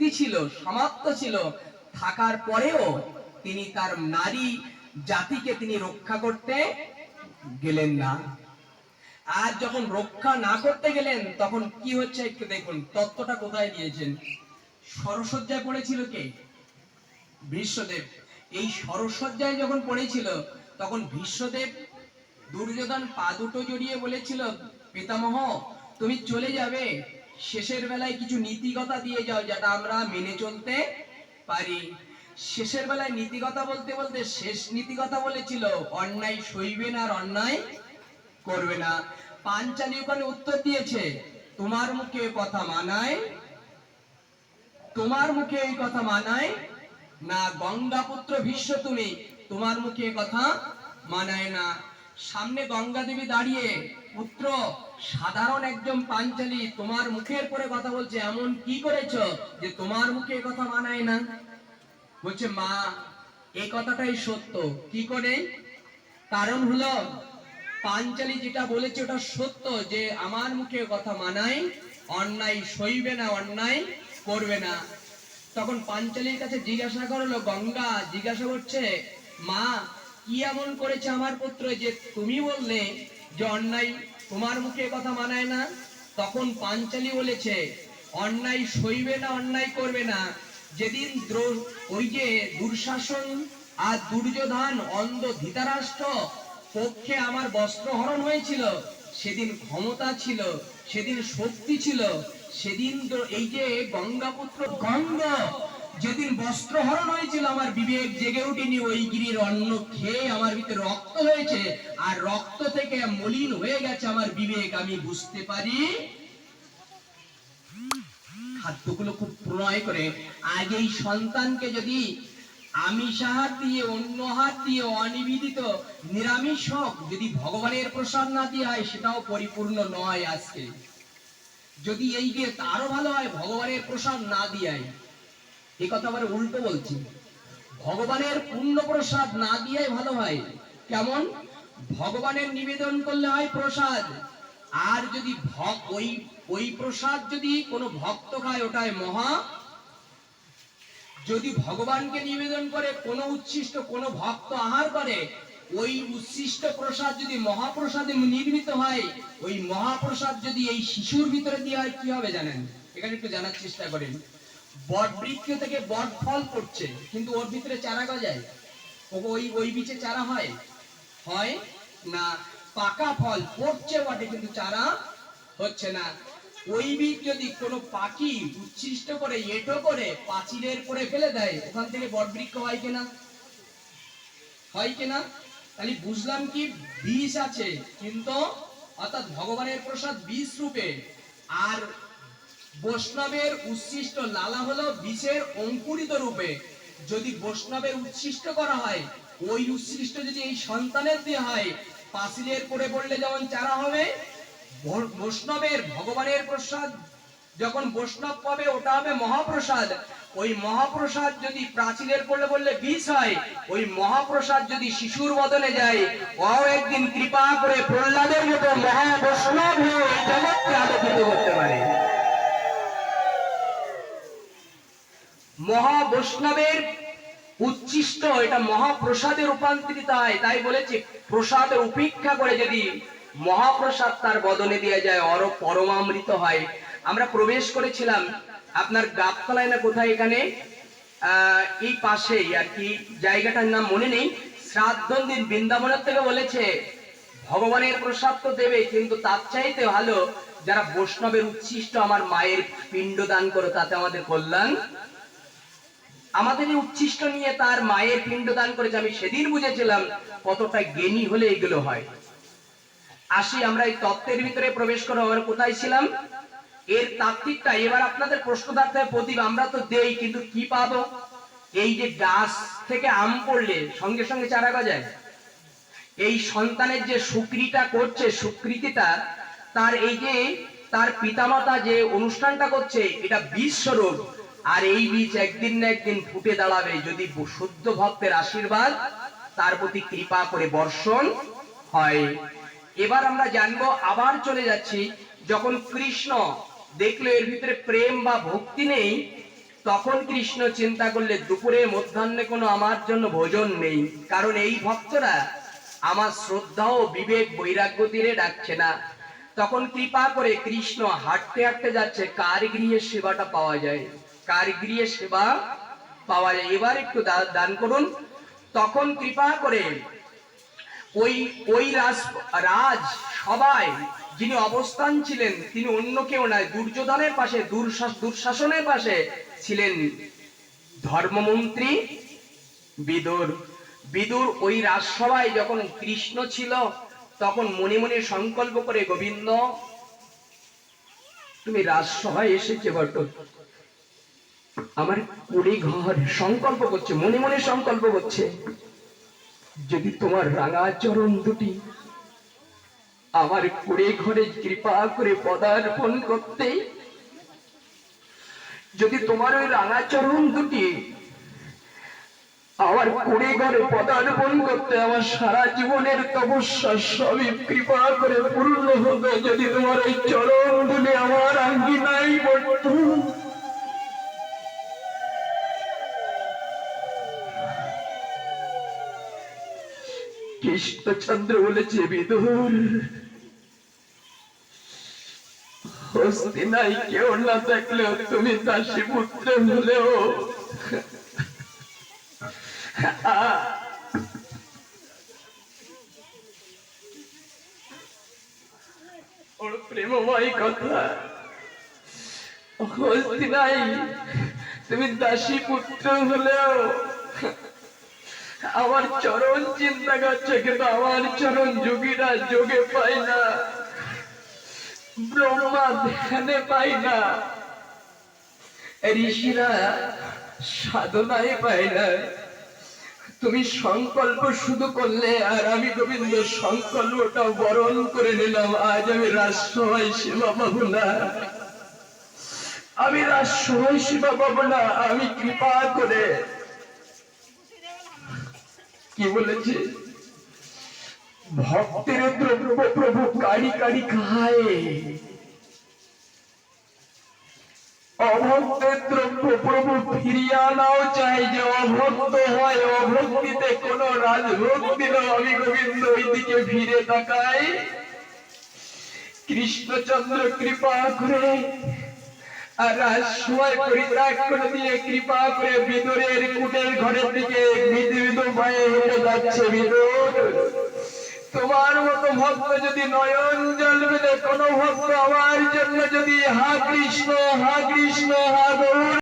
শক্তি ছিল, সামর্থ্য ছিল, থাকার পরেও তিনি তার নারী জাতিকে তিনি রক্ষা করতে গেলেন না। আর যখন রক্ষা না করতে গেলেন তখন কি হচ্ছে একটু দেখুন, তত্ত্বটা কোথায় দিয়েছেন। সরসজ্জায় পড়েছিল কে? ভীষ্মদেব। এই সরসজ্জায় যখন পড়েছিল তখন ভীষ্মদেব দুর্যোধন পা দুটো জড়িয়ে বলেছিল, পিতামহ তুমি চলে যাবে, শেষের বেলায় কিছু নীতিকথা দিয়ে যাও যেটা আমরা মেনে চলতে পারি। শেষের বেলায় নীতিকথা বলতে বলতে শেষ নীতিকথা বলেছিল, অন্যায় সইবে না আর অন্যায় করবে না। পাঞ্চালী ওখানে উত্তর দিয়েছে, তোমার মুখে কথা মানায়, তোমার মুখে এই কথা মানায় না, গঙ্গা পুত্র ভীষ্ম তুমি, তোমার মুখে কথা মানায় না। সামনে গঙ্গা দেবী দাঁড়িয়ে, পুত্র সাধারণ একজন পাঞ্চালী তোমার মুখের পরে কথা বলছে, এমন কি করেছো যে তোমার মুখে কথা মানায় না? বলছে, মা এই কথাটাই সত্য। কি করে? কারণ হলো পাঞ্চালী যেটা বলেছে ওটা সত্য, যে আমার মুখে কথা মানায়, অন্যায় সইবে না, অন্যায় করবে না। তখন পাঞ্চালীর কাছে জিজ্ঞাসা করলো, গঙ্গা জিজ্ঞাসা করছে, মা কি এমন করেছে আমার পুত্র যে তুমি বললে যে অন্যায় তোমার মুখে কথা মানায় না? তখন পাঞ্চালী বলেছে, অন্যায় সইবে না, অন্যায় করবে না। যেদিন ওই যে দুঃশাসন আর দুর্যোধন অন্ধ ধৃতরাষ্ট্র পক্ষে আমার বস্ত্র হরণ হয়েছিল, সেদিন ক্ষমতা ছিল, সেদিন শক্তি ছিল, সেদিন তো এই যে গঙ্গাপুত্র গঙ্গা যেদিন বস্ত্র হরণ হয়েছিল, আমার বিবেক জেগে উঠেনি। ওই গিরির অন্ন খেয়ে আমার ভিতরে রক্ত হয়েছে, আর রক্ত থেকে মলিন হয়ে গেছে আমার বিবেক, আমি বুঝতে পারি। খাদ্যগুলো খুব প্রণয় করে আজ এই সন্তানকে যদি আমিষ আহার দিয়ে, অন্য আহার দিয়ে, অনিবেদিত নিরামিষ হোক, যদি ভগবানের প্রসাদ না দিয়ে হয় সেটাও পরিপূর্ণ নয়। আজকে যদি এই দিয়ে তারও ভালো হয় ভগবানের প্রসাদ না দিয়ে, এই কথা আবার উল্টো বলছি, ভগবানের পূর্ণ প্রসাদ না দিয়ে ভালো হয়। কেমন? ভগবানের নিবেদন করলে হয় প্রসাদ, আর যদি ওই প্রসাদ যদি কোনো ভক্ত খায় ওটাই মহা। যদি ভগবানকে নিবেদন করে কোনো উচ্ছিষ্ট কোনো ভক্ত আহার করে, ওই উচ্ছিষ্ট প্রসাদ যদি মহাপ্রসাদে নির্মিত হয়, ওই মহাপ্রসাদ যদি এই শিশুর ভিতরে দিয়ে হয়, কি হবে জানেন? এখানে একটু জানার চেষ্টা করেন। বট বৃক্ষ থেকে বট ফল পড়ছে, কিন্তু ওর ভিতরে চারা গজায়? ওই বীজে চারা হয়? হয় না। পাকা ফল পড়ছে বটে, কিন্তু চারা হচ্ছে না। ওই বীজ যদি কোনো পাখি উচ্ছিষ্ট করে, এঁটো করে পাঁচিলের করে ফেলে দেয়, ওখান থেকে বট বৃক্ষ হয় কিনা? হয় কিনা? তাহলে বুঝলাম কি, বীজ আছে, কিন্তু অর্থাৎ ভগবানের প্রসাদ বীজ রূপে, আর বৈষ্ণবের উচ্ছিষ্ট লালা হলো বীজের অঙ্কুরিত রূপে। যদি বৈষ্ণবের উচ্ছিষ্ট করা হয়, ওই উচ্ছিষ্ট যদি এই সন্তানের দিয়ে হয়, পাঁচিলের করে পড়লে যেমন চারা হবে, বৈষ্ণবের ভগবানের প্রসাদ যখন বৈষ্ণব পাবে ওটা হবে মহাপ্রসাদ। ওই মহাপ্রসাদ যদি প্রাচীরের করলে বললে বীজ হয়, ওই মহাপ্রসাদ যদি শিশুর বদলে যায়, ও একদিন কৃপা করে প্রহ্লাদের মতো মহাবৈষ্ণব হয়ে এই জগৎকে আলোকিত করতে পারে। মহাবৈষ্ণবের উচ্ছিষ্ট এটা মহাপ্রসাদে রূপান্তরিত হয়। তাই বলেছে, প্রসাদের উপেক্ষা করে যদি মহাপ্রসাদ তার বদলে দিয়ে যায়, পরমামৃত হয়। আমরা প্রবেশ করেছিলাম আপনার গাবতলায় না কোথায়, এখানে এই পাশেই আর কি, জায়গাটার নাম মনে নেই। শ্রাদ্ধ দিন বৃন্দাবনের থেকে বলেছে, ভগবানের প্রসাদ তো দেবে, কিন্তু তার চাইতে ভালো যারা বৈষ্ণবের উচ্ছিষ্ট আমার মায়ের পিণ্ড দান করো, তাতে আমাদের কল্যাণ। আমাদের এই উচ্ছিষ্ট নিয়ে তার মায়ের পিণ্ড দান করেছে। আমি সেদিন বুঝেছিলাম কতটা জ্ঞানী হলে এগুলো হয়। আসি আমরা এই তত্ত্বের ভিতরে প্রবেশ করে, আমরা কোথায় ছিলাম? এর তাত্ত্বিকটা এবার আপনাদের প্রশ্ন থাকতে হবে, প্রতিভা আমরা তো দেই, কিন্তু কি পাবো? এই যে গাছ থেকে আম পড়লে সঙ্গে সঙ্গে চারা গজায়, এই সন্তানের যে সুকৃতিটা করছে, সুকৃতিটা তার, এই যে তার পিতামাতা যে অনুষ্ঠানটা করছে, এটা বীজ স্বরূপ। আর এই বীজ একদিন না একদিন ফুটে দাঁড়াবে, যদি শুদ্ধ ভক্তের আশীর্বাদ তার প্রতি কৃপা করে বর্ষণ হয়। এবার আমরা জানবো, আবার চলে যাচ্ছি, যখন কৃষ্ণ দেখলো এর ভিতরে প্রেম বা ভক্তি নেই, তখন কৃষ্ণ চিন্তা করলে দুপুরে মধ্যাহ্নে কোনো আমার জন্য ভোজন নেই, কারণ এই ভক্তরা আমার শ্রদ্ধা ও বিবেক বৈরাগ্য তীরে ডাকছে না। তখন কৃপা করে কৃষ্ণ হাঁটতে হাঁটতে যাচ্ছে, কার গৃহে সেবাটা পাওয়া যায়, কার গৃহে সেবা পাওয়া যায়, এবার একটু দান করুন। তখন কৃপা করে ওই ওই রাজ সবাই যিনি অবস্থান ছিলেন তিনি অন্য কেউ নয়, দুর্যোধনের পাশে, দুঃশাসনের পাশে ছিলেন ধর্মমন্ত্রী বিদুর। বিদুর ওই রাজসভায় যখন কৃষ্ণ ছিল তখন মনে মনে সংকল্প করে, গোবিন্দ তুমি রাজসভায় এসেছে বট, আমার কুড়ি ঘর, সংকল্প করছে, মনে মনে সংকল্প করছে, যদি তোমার রাঙা চরণ দুটি আমার কুড়ে ঘরে কৃপা করে পদার্পণ করতে, যদি তোমার ওই রাঙা চরণ দুটি আমার কুড়ে ঘরে পদার্পণ করতে, আমার সারা জীবনের তপস্যা সবই কৃপা করে পূর্ণ হতো, যদি তোমার ওই চরণ দুটি আমার আঙ্গিনায় পড়ত। কৃষ্ণচন্দ্র বলেছে, বিদুর, হস্তিনায় কেউ না থাকলেও তুমি দাসী পুত্র হলেও ওর প্রেমময় কথা, হস্তিনায় তুমি দাসী পুত্র হলেও আমার চরণ চিন্তা করছে, কিন্তু আমার চরণ যোগীরা যোগে পায় না, ব্রহ্মা ধ্যানে পায় না, ঋষিরা সাধনায় পায় না। তুমি সংকল্প শুধু করলে, আর আমি গোবিন্দ সংকল্পটা বরণ করে নিলাম। আজ আমি রাজসভায় সেবা পাবো না, আমি রাজসভায় সেবা পাবো না। আমি কৃপা করে কি বলেছে, ভক্তের দ্রব্য প্রভু কাড়ি কাড়ি খায়, অভক্তের দ্রব্য প্রভু ফিরিয়ে আনাও চাই, যে অভক্ত হয়, অভক্তিতে কোন রাজভোগ দিল আমি গোবিন্দ ওই দিকে ফিরে তাকাই। কৃষ্ণচন্দ্র কৃপা করে আর রাজসভায় পরিত্যাগ করে দিয়ে কৃপা করে বিদুরের কুটের ঘরের দিকে মৃদু পায়ে হেঁটে যাচ্ছে। বিদুর, তোমার মতো ভক্ত যদি নয়ন জল মেলে কোন ভক্ত আমার জন্য যদি হা কৃষ্ণ হা কৃষ্ণ হা গৌর